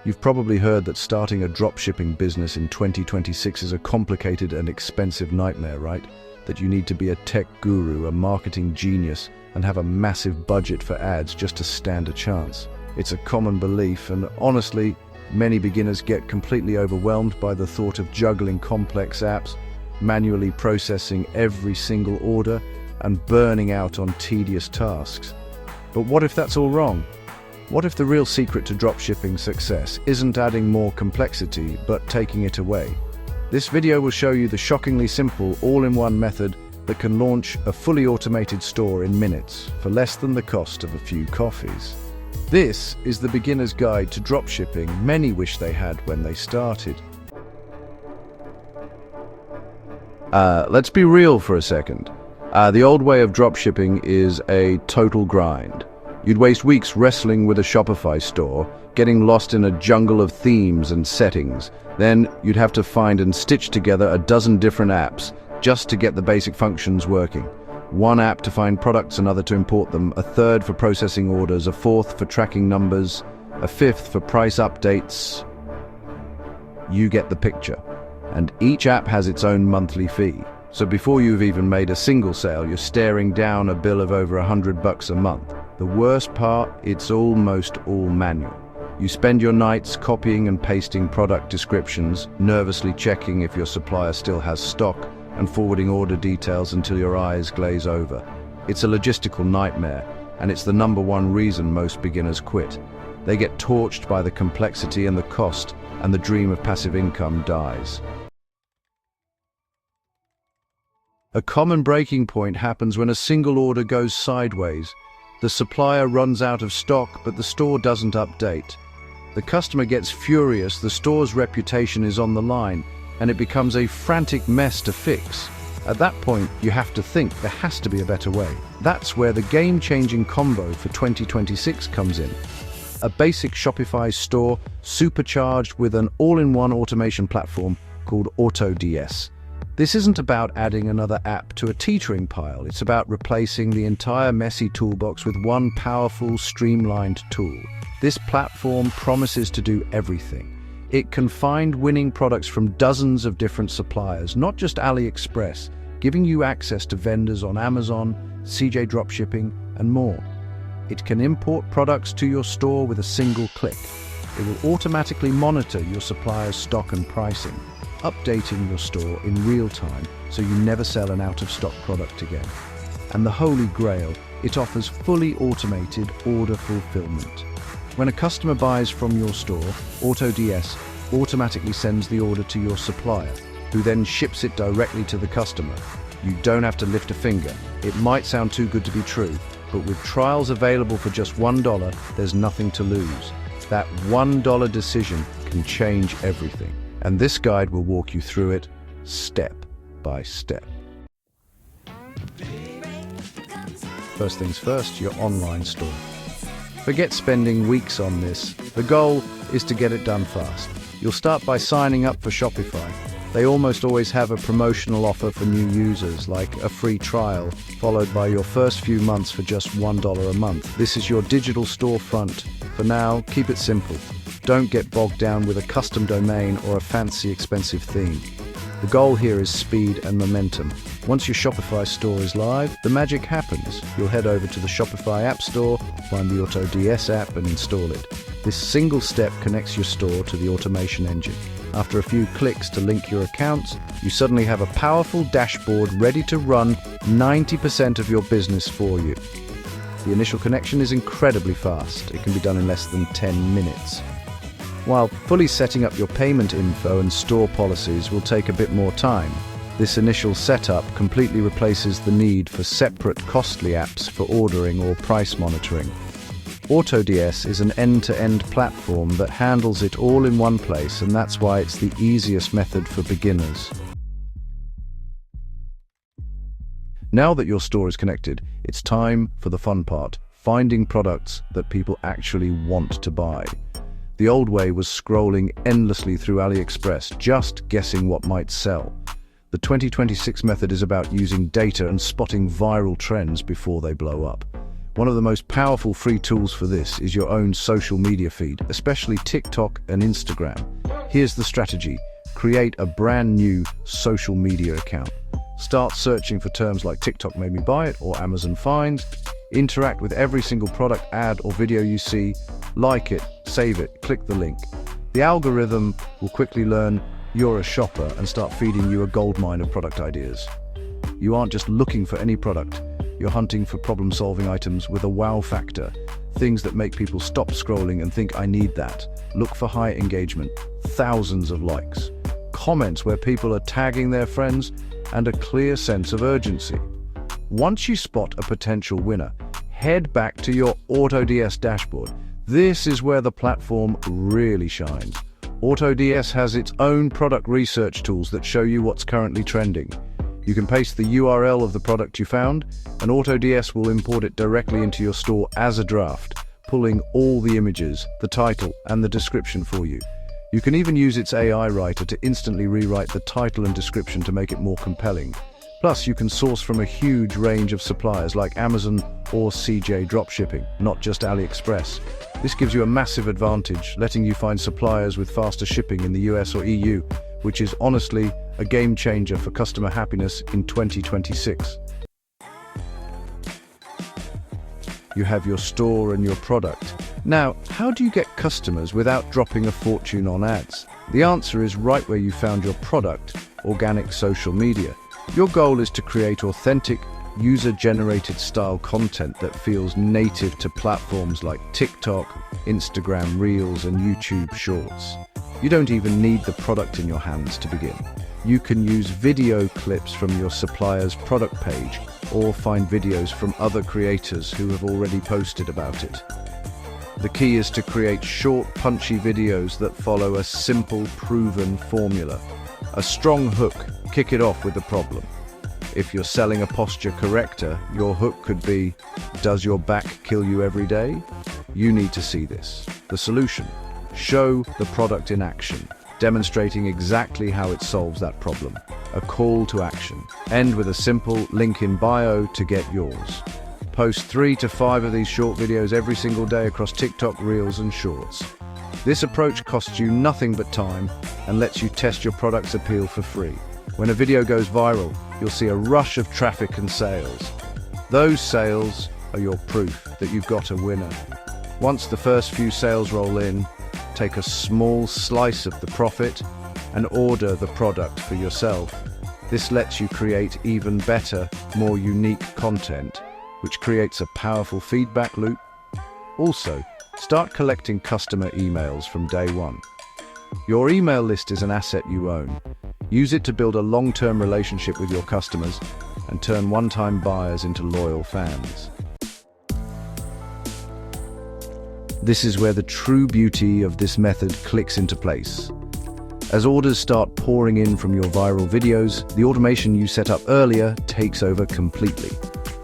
You've probably heard that starting a dropshipping business in 2026 is a complicated and expensive nightmare, right? That you need to be a tech guru, a marketing genius, and have a massive budget for ads just to stand a chance. It's a common belief, and honestly, many beginners get completely overwhelmed by the thought of juggling complex apps, manually processing every single order, and burning out on tedious tasks. But what if that's all wrong? What if the real secret to dropshipping success isn't adding more complexity, but taking it away? This video will show you the shockingly simple, all-in-one method that can launch a fully automated store in minutes for less than the cost of a few coffees. This is the beginner's guide to dropshipping many wish they had when they started. Let's be real for a second. The old way of dropshipping is a total grind. You'd waste weeks wrestling with a Shopify store, getting lost in a jungle of themes and settings. Then you'd have to find and stitch together a dozen different apps just to get the basic functions working. One app to find products, another to import them, a third for processing orders, a fourth for tracking numbers, a fifth for price updates. You get the picture. And each app has its own monthly fee. So before you've even made a single sale, you're staring down a bill of over $100 a month. The worst part, it's almost all manual. You spend your nights copying and pasting product descriptions, nervously checking if your supplier still has stock, and forwarding order details until your eyes glaze over. It's a logistical nightmare, and it's the #1 reason most beginners quit. They get torched by the complexity and the cost, and the dream of passive income dies. A common breaking point happens when a single order goes sideways. The supplier runs out of stock, but the store doesn't update. The customer gets furious, the store's reputation is on the line, and it becomes a frantic mess to fix. At that point, you have to think there has to be a better way. That's where the game-changing combo for 2026 comes in. A basic Shopify store supercharged with an all-in-one automation platform called AutoDS. This isn't about adding another app to a teetering pile. It's about replacing the entire messy toolbox with one powerful, streamlined tool. This platform promises to do everything. It can find winning products from dozens of different suppliers, not just AliExpress, giving you access to vendors on Amazon, CJ Dropshipping, and more. It can import products to your store with a single click. It will automatically monitor your supplier's stock and pricing, updating your store in real time so you never sell an out-of-stock product again. And the holy grail, it offers fully automated order fulfillment. When a customer buys from your store, AutoDS automatically sends the order to your supplier, who then ships it directly to the customer. You don't have to lift a finger. It might sound too good to be true, but with trials available for just $1, there's nothing to lose. That $1 decision can change everything. And this guide will walk you through it step by step. First things first, your online store. Forget spending weeks on this. The goal is to get it done fast. You'll start by signing up for Shopify. They almost always have a promotional offer for new users, like a free trial, followed by your first few months for just $1 a month. This is your digital storefront. For now, keep it simple. Don't get bogged down with a custom domain or a fancy, expensive theme. The goal here is speed and momentum. Once your Shopify store is live, the magic happens. You'll head over to the Shopify App Store, find the AutoDS app and install it. This single step connects your store to the automation engine. After a few clicks to link your accounts, you suddenly have a powerful dashboard ready to run 90% of your business for you. The initial connection is incredibly fast. It can be done in less than 10 minutes. While fully setting up your payment info and store policies will take a bit more time, this initial setup completely replaces the need for separate costly apps for ordering or price monitoring. AutoDS is an end-to-end platform that handles it all in one place, and that's why it's the easiest method for beginners. Now that your store is connected, it's time for the fun part, finding products that people actually want to buy. The old way was scrolling endlessly through AliExpress, just guessing what might sell. The 2026 method is about using data and spotting viral trends before they blow up. One of the most powerful free tools for this is your own social media feed, especially TikTok and Instagram. Here's the strategy. Create a brand new social media account. Start searching for terms like TikTok made me buy it or Amazon finds. Interact with every single product, ad, or video you see. Like it, save it, click the link. The algorithm will quickly learn you're a shopper and start feeding you a goldmine of product ideas. You aren't just looking for any product. You're hunting for problem-solving items with a wow factor. Things that make people stop scrolling and think, I need that. Look for high engagement, thousands of likes, comments where people are tagging their friends, and a clear sense of urgency. Once you spot a potential winner, head back to your AutoDS dashboard. This is where the platform really shines. AutoDS has its own product research tools that show you what's currently trending. You can paste the URL of the product you found, and AutoDS will import it directly into your store as a draft, pulling all the images, the title, and the description for you. You can even use its AI writer to instantly rewrite the title and description to make it more compelling. Plus, you can source from a huge range of suppliers like Amazon or CJ Dropshipping, not just AliExpress. This gives you a massive advantage, letting you find suppliers with faster shipping in the US or EU, which is honestly a game changer for customer happiness in 2026. You have your store and your product. Now, how do you get customers without dropping a fortune on ads? The answer is right where you found your product, organic social media. Your goal is to create authentic, user-generated style content that feels native to platforms like TikTok, Instagram Reels, and YouTube Shorts. You don't even need the product in your hands to begin. You can use video clips from your supplier's product page or find videos from other creators who have already posted about it. The key is to create short, punchy videos that follow a simple, proven formula. A strong hook, kick it off with a problem. If you're selling a posture corrector, your hook could be, does your back kill you every day? You need to see this. The solution. Show the product in action, demonstrating exactly how it solves that problem. A call to action. End with a simple link in bio to get yours. Post 3 to 5 of these short videos every single day across TikTok, Reels, and Shorts. This approach costs you nothing but time and lets you test your product's appeal for free. When a video goes viral, you'll see a rush of traffic and sales. Those sales are your proof that you've got a winner. Once the first few sales roll in, take a small slice of the profit and order the product for yourself. This lets you create even better, more unique content, which creates a powerful feedback loop. Also, start collecting customer emails from day one. Your email list is an asset you own. Use it to build a long-term relationship with your customers and turn one-time buyers into loyal fans. This is where the true beauty of this method clicks into place. As orders start pouring in from your viral videos, the automation you set up earlier takes over completely.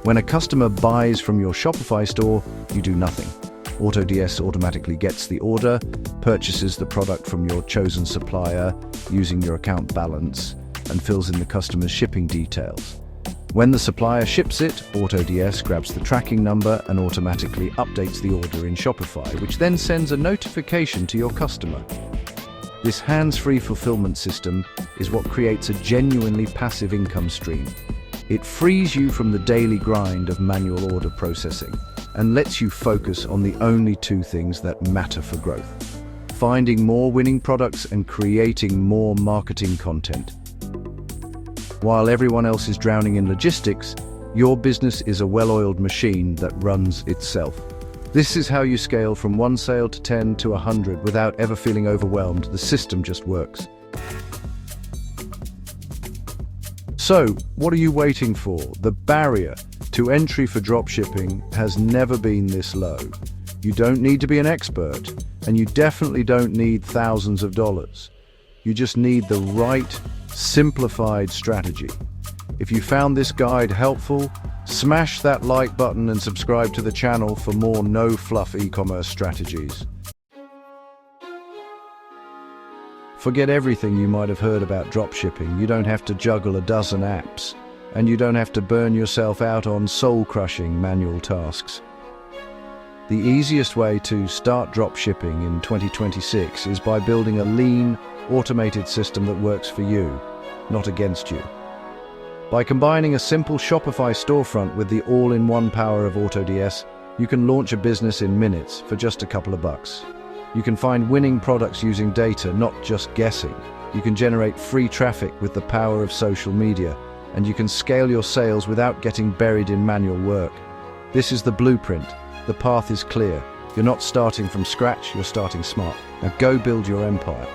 When a customer buys from your Shopify store, you do nothing. AutoDS automatically gets the order, purchases the product from your chosen supplier using your account balance, and fills in the customer's shipping details. When the supplier ships it, AutoDS grabs the tracking number and automatically updates the order in Shopify, which then sends a notification to your customer. This hands-free fulfillment system is what creates a genuinely passive income stream. It frees you from the daily grind of manual order processing and lets you focus on the only two things that matter for growth: finding more winning products and creating more marketing content. While everyone else is drowning in logistics, your business is a well-oiled machine that runs itself. This is how you scale from 1 sale to 10 to 100 without ever feeling overwhelmed. The system just works. So, what are you waiting for? The barrier to entry for dropshipping has never been this low. You don't need to be an expert, and you definitely don't need thousands of dollars. You just need the right, simplified strategy. If you found this guide helpful, smash that like button and subscribe to the channel for more no-fluff e-commerce strategies. Forget everything you might have heard about dropshipping. You don't have to juggle a dozen apps, and you don't have to burn yourself out on soul-crushing manual tasks. The easiest way to start dropshipping in 2026 is by building a lean, automated system that works for you, not against you. By combining a simple Shopify storefront with the all-in-one power of AutoDS, you can launch a business in minutes for just a couple of bucks. You can find winning products using data, not just guessing. You can generate free traffic with the power of social media, and you can scale your sales without getting buried in manual work. This is the blueprint. The path is clear. You're not starting from scratch, you're starting smart. Now go build your empire.